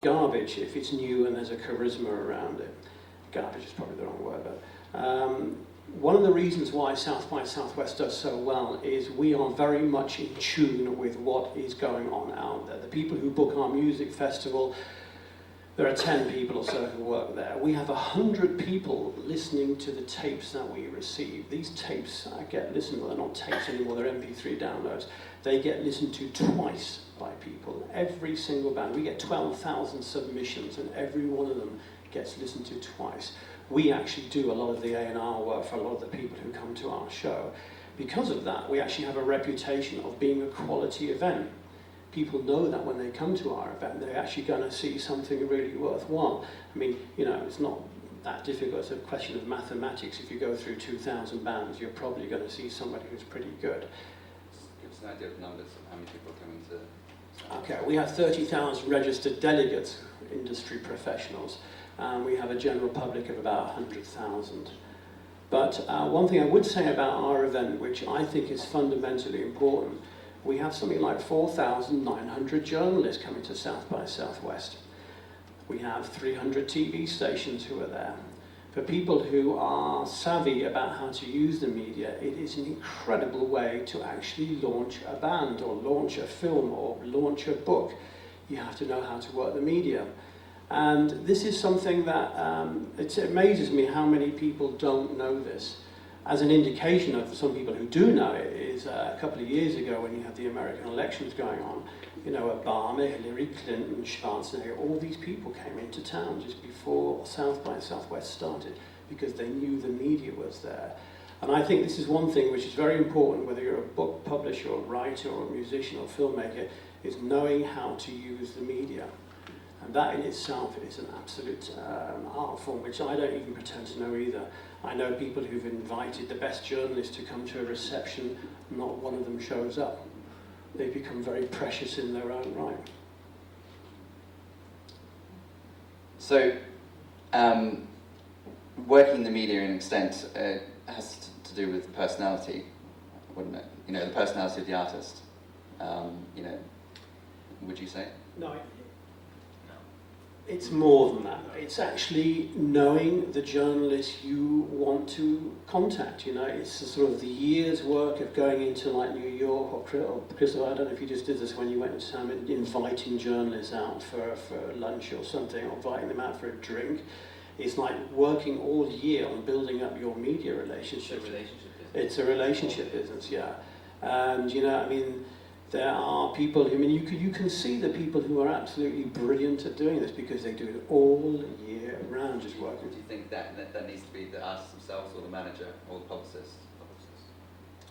garbage if it's new and there's a charisma around it. Garbage is probably the wrong word, but one of the reasons why South by Southwest does so well is we are very much in tune with what is going on out there. The people who book our music festival, there are 10 people or so who work there. We have 100 people listening to the tapes that we receive. These tapes get listened to, they're not tapes anymore, they're MP3 downloads. They get listened to twice by people. Every single band. We get 12,000 submissions and every one of them gets listened to twice. We actually do a lot of the A&R work for a lot of the people who come to our show. Because of that, we actually have a reputation of being a quality event. People know that when they come to our event, they're actually going to see something really worthwhile. I mean, you know, it's not that difficult. It's a question of mathematics. If you go through 2,000 bands, you're probably going to see somebody who's pretty good. Give us an idea of numbers of how many people are coming to... Okay, we have 30,000 registered delegates, industry professionals. We have a general public of about 100,000. But one thing I would say about our event, which I think is fundamentally important, we have something like 4,900 journalists coming to South by Southwest. We have 300 TV stations who are there. For people who are savvy about how to use the media, it is an incredible way to actually launch a band or launch a film or launch a book. You have to know how to work the media. And this is something that it amazes me how many people don't know this. As an indication of some people who do know it is a couple of years ago when you had the American elections going on, you know, Obama, Hillary Clinton, Schwarzenegger, all these people came into town just before South by Southwest started because they knew the media was there. And I think this is one thing which is very important, whether you're a book publisher or writer or a musician or filmmaker, is knowing how to use the media. And that in itself is an absolute art form, which I don't even pretend to know either. I know people who've invited the best journalists to come to a reception, not one of them shows up. They become very precious in their own right. So, working the media in an extent has to do with personality, wouldn't it? You know, the personality of the artist. You know, would you say? No. It's more than that. It's actually knowing the journalists you want to contact. You know, it's sort of the year's work of going into like New York or Christof, I don't know if you just did this when you went to town, inviting journalists out for lunch or something, or inviting them out for a drink. It's like working all year on building up your media relationships. It's a relationship business, yeah. And you know, I mean, there are people, I mean, you can see the people who are absolutely brilliant at doing this because they do it all year round, just working. Do you think that needs to be the artists themselves or the manager or the publicist?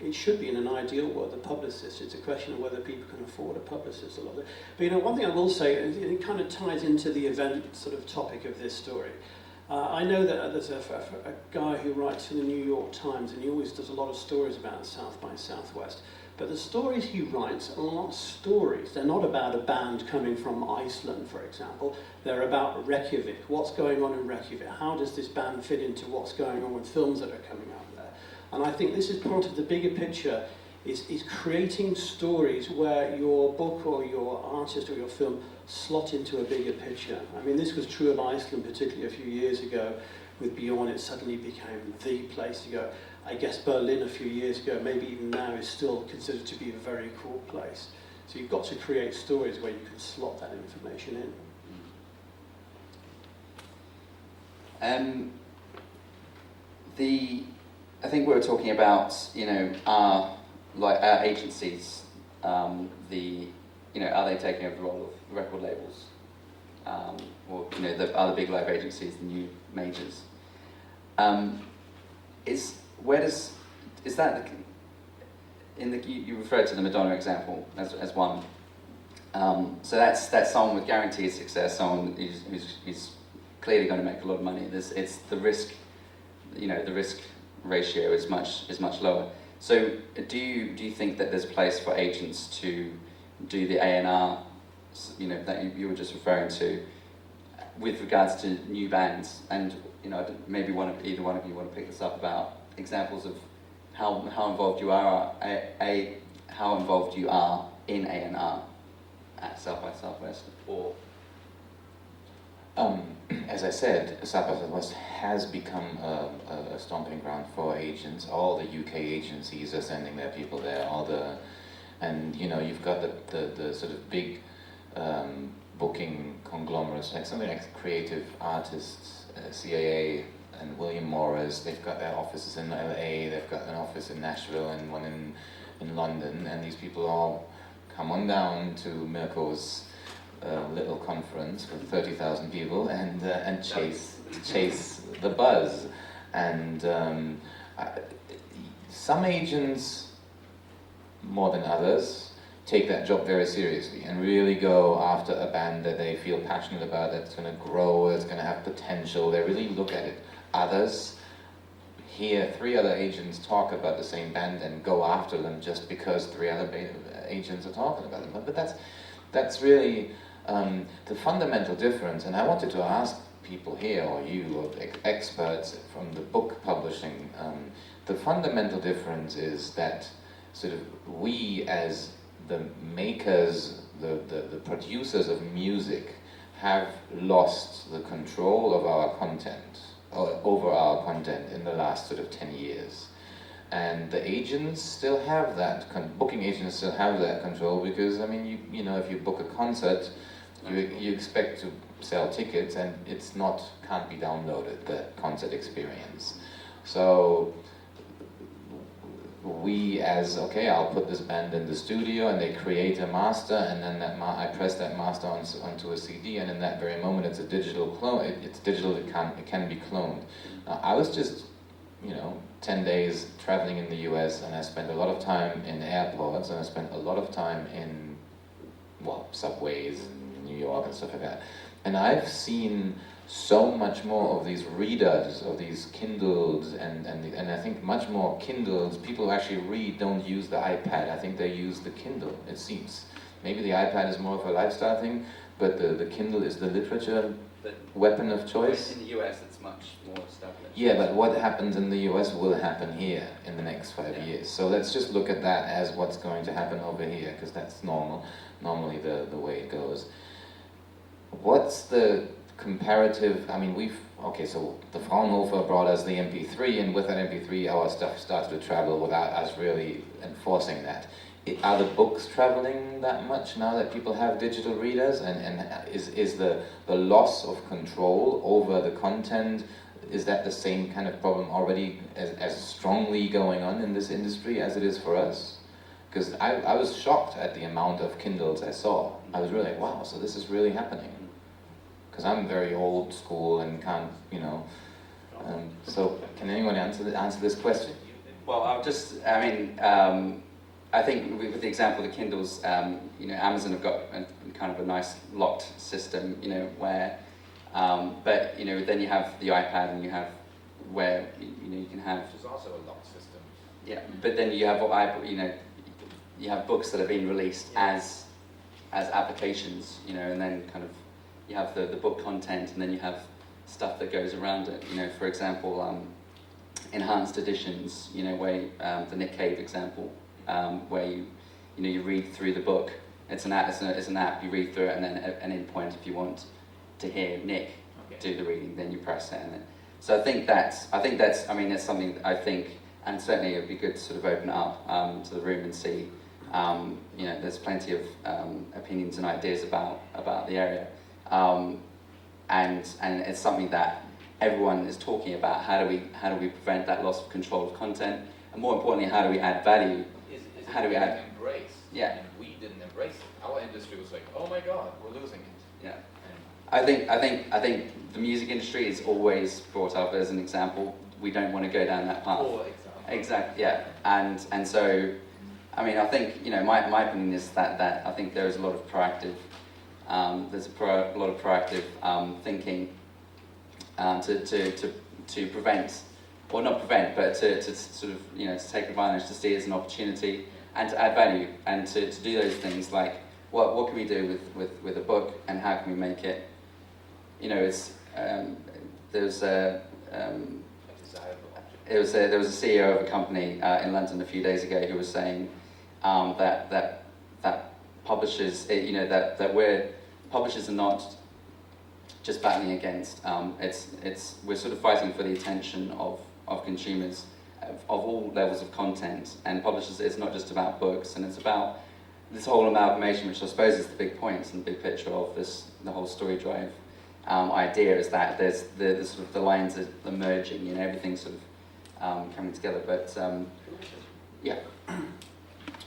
It should be in an ideal world, the publicist. It's a question of whether people can afford a publicist a lot of it. But you know, one thing I will say, it kind of ties into the event sort of topic of this story. I know that there's a guy who writes for the New York Times, and he always does a lot of stories about South by Southwest. But the stories he writes are not stories. They're not about a band coming from Iceland, for example. They're about Reykjavik. What's going on in Reykjavik? How does this band fit into what's going on with films that are coming out there? And I think this is part of the bigger picture, is creating stories where your book or your artist or your film slot into a bigger picture. I mean, this was true of Iceland, particularly a few years ago. With Bjorn, it suddenly became the place to go. I guess Berlin a few years ago, maybe even now, is still considered to be a very cool place. So you've got to create stories where you can slot that information in. I think we were talking about, you know, our agencies. Are they taking over the role of record labels, or you know, the other big live agencies, the new majors? Is that you referred to the Madonna example as one. So that's someone with guaranteed success, someone who's clearly going to make a lot of money. It's the risk, you know, the risk ratio is much lower. So do you think that there's a place for agents to do the A&R, you know, that you were just referring to, with regards to new bands? And you know, maybe either one of you want to pick this up about examples of how involved you are how involved you are in A&R at South by Southwest, or As I said, South by Southwest has become a stomping ground for agents. All the UK agencies are sending their people there. And you know, you've got the sort of big booking conglomerates, like something like Creative Artists, CAA, and William Morris. They've got their offices in LA. They've got an office in Nashville and one in London. And these people all come on down to Mirko's little conference with 30,000 people and chase the buzz. And some agents, more than others, take that job very seriously and really go after a band that they feel passionate about, that's going to grow, that's going to have potential. They really look at it. Others hear 3 other agents talk about the same band and go after them just because 3 other agents are talking about them. But that's really the fundamental difference. And I wanted to ask people here, or you, or experts from the book publishing, the fundamental difference is that sort of we as the makers, the producers of music, have lost the control of our content, or over our content in the last sort of 10 years. And the agents still have that, booking agents still have that control, because, I mean, you know, if you book a concert, you expect to sell tickets, and can't be downloaded, the concert experience. So we okay, I'll put this band in the studio, and they create a master, and then I press that master onto a CD, and in that very moment it's a digital clone. It's digital, it can be cloned. I was just, 10 days traveling in the US, and I spent a lot of time in airports, and I spent a lot of time in, subways in New York and stuff like that. And I've seen so much more of these readers, of these Kindles, and I think much more Kindles. People who actually read don't use the iPad. I think they use the Kindle, it seems. Maybe the iPad is more of a lifestyle thing, but the Kindle is the literature weapon of choice. In the US, it's much more established. Yeah, but what happens in the US will happen here in the next 5 years. So let's just look at that as what's going to happen over here, because that's normally the way it goes. What's the comparative? I mean, so the Fraunhofer brought us the MP3, and with that MP3 our stuff started to travel without us really enforcing that. Are the books traveling that much now that people have digital readers? And is the loss of control over the content, is that the same kind of problem already as strongly going on in this industry as it is for us? Because I was shocked at the amount of Kindles I saw. I was really like, wow, so this is really happening. Because I'm very old school and can't, so can anyone answer this question? Well, I think with the example of the Kindles, Amazon have got kind of a nice locked system, where, but then you have the iPad, and you have where you can have. Which is also a locked system. Yeah, but then you have you have books that have been released as applications, and then kind of you have the book content, and then you have stuff that goes around it. For example, enhanced editions. Where the Nick Cave example. Where you read through the book. It's an app. You read through it, and then an endpoint. If you want to hear Nick do the reading, then you press it. So I think that's something that I think, and certainly it'd be good to sort of open it up to the room and see. There's plenty of opinions and ideas about the area, and it's something that everyone is talking about. How do we prevent that loss of control of content, and more importantly, how do we add value? How do we add? Embrace. Yeah. And we didn't embrace it. Our industry was like, oh my God, we're losing it. Yeah. I think the music industry is always brought up as an example. We don't want to go down that path. For example. Exactly. Yeah. And so, I mean, I think my opinion is that I think there is a lot of proactive. There's a lot of proactive thinking to prevent. Or not prevent, but to sort of, to take advantage, to see it as an opportunity, and to add value, and to do those things like, what can we do with a book, and how can we make it, it's, there was a CEO of a company in London a few days ago who was saying that publishers, publishers are not just battling against. We're sort of fighting for the attention of consumers of all levels of content and publishers. It's not just about books, and it's about this whole amalgamation, which I suppose is the big point and the big picture of the whole Storydrive idea, is that there's the sort of the lines are merging, you know, everything's sort of coming together. But yeah.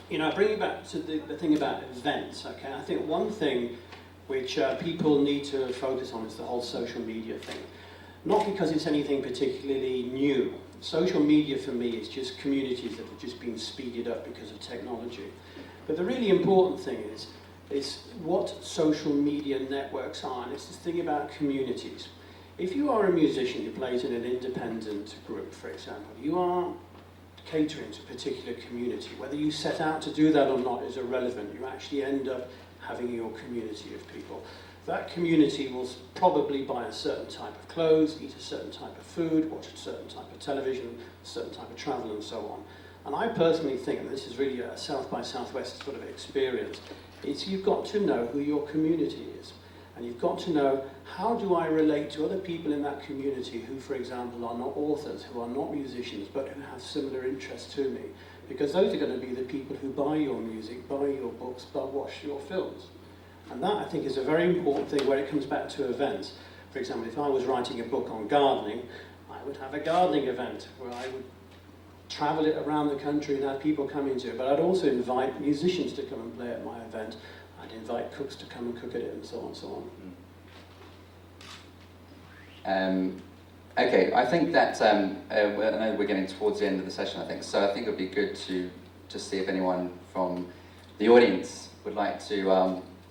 You know, bringing back to the thing about events, okay, I think one thing which people need to focus on is the whole social media thing. Not because it's anything particularly new. Social media for me is just communities that have just been speeded up because of technology. But the really important thing is what social media networks are, and it's this thing about communities. If you are a musician who plays in an independent group, for example, you are catering to a particular community. Whether you set out to do that or not is irrelevant. You actually end up having your community of people. That community will probably buy a certain type of clothes, eat a certain type of food, watch a certain type of television, a certain type of travel, and so on. And I personally think, and this is really a South by Southwest sort of experience, is you've got to know who your community is. And you've got to know, how do I relate to other people in that community who, for example, are not authors, who are not musicians, but who have similar interests to me? Because those are going to be the people who buy your music, buy your books, watch your films. And that, I think, is a very important thing where it comes back to events. For example, if I was writing a book on gardening, I would have a gardening event where I would travel it around the country and have people come into it. But I'd also invite musicians to come and play at my event. I'd invite cooks to come and cook at it, and so on and so on. Okay, I think that, I know we're getting towards the end of the session, I think, so I think it would be good to just see if anyone from the audience would like to,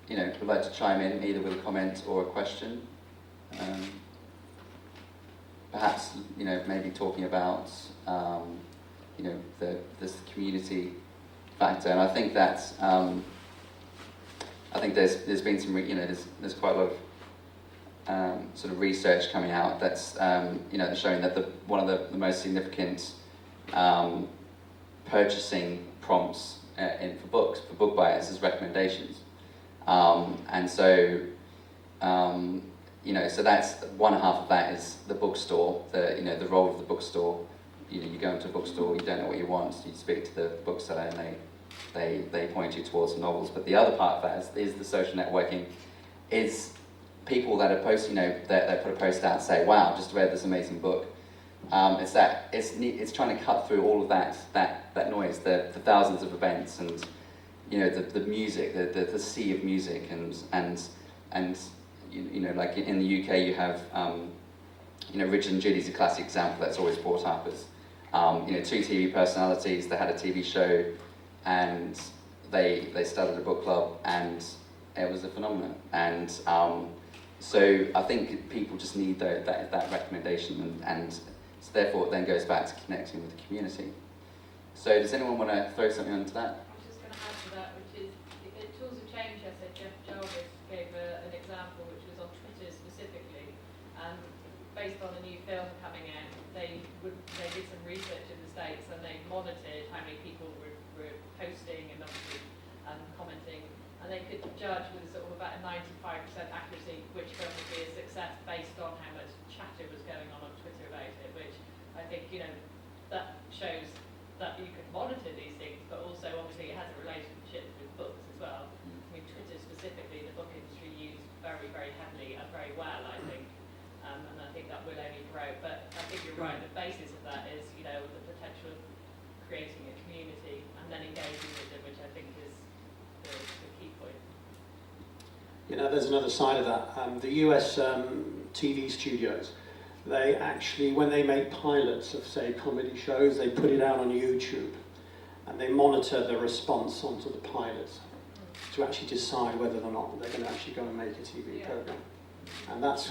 would like to chime in, either with a comment or a question. Perhaps, maybe talking about, this community factor, and I think that, I think there's been some, there's quite a lot of sort of research coming out that's showing that one of the most significant purchasing prompts for book buyers is recommendations, and so so that's one half of that is the bookstore, the role of the bookstore. You go into a bookstore, you don't know what you want, so you speak to the bookseller and they point you towards some novels. But the other part of that is the social networking, is people that are posting, that put a post out and say, wow, just read this amazing book. It's trying to cut through all of that noise, the thousands of events, and the music, the sea of music, and like in the UK you have Richard and Judy's a classic example that's always brought up as two TV personalities that had a TV show, and they started a book club, and it was a phenomenon. And so I think people just need that recommendation, and so therefore it then goes back to connecting with the community. So does anyone want to throw something onto that? I was just going to add to that, which is tools have changed. I said Jeff Jarvis gave an example, which was on Twitter specifically, and based on a new film coming out, they did some research in the States, and they monitored how many people were posting and obviously commenting, and they could judge with sort of about a 95% accuracy which film would be a success based on how much chatter was going on Twitter about it, which I think, that shows that you can monitor these things, but also obviously it has a relationship with books as well. I mean, Twitter specifically, the book industry used very, very heavily and very well, I think. And I think that will only grow. But I think you're right, the basis of that is, the potential of creating a community and then engaging with them, which I think is the key point. There's another side of that. The US TV studios, they actually, when they make pilots of, say, comedy shows, they put it out on YouTube, and they monitor the response onto the pilots to actually decide whether or not they're going to actually go and make a TV program. And that's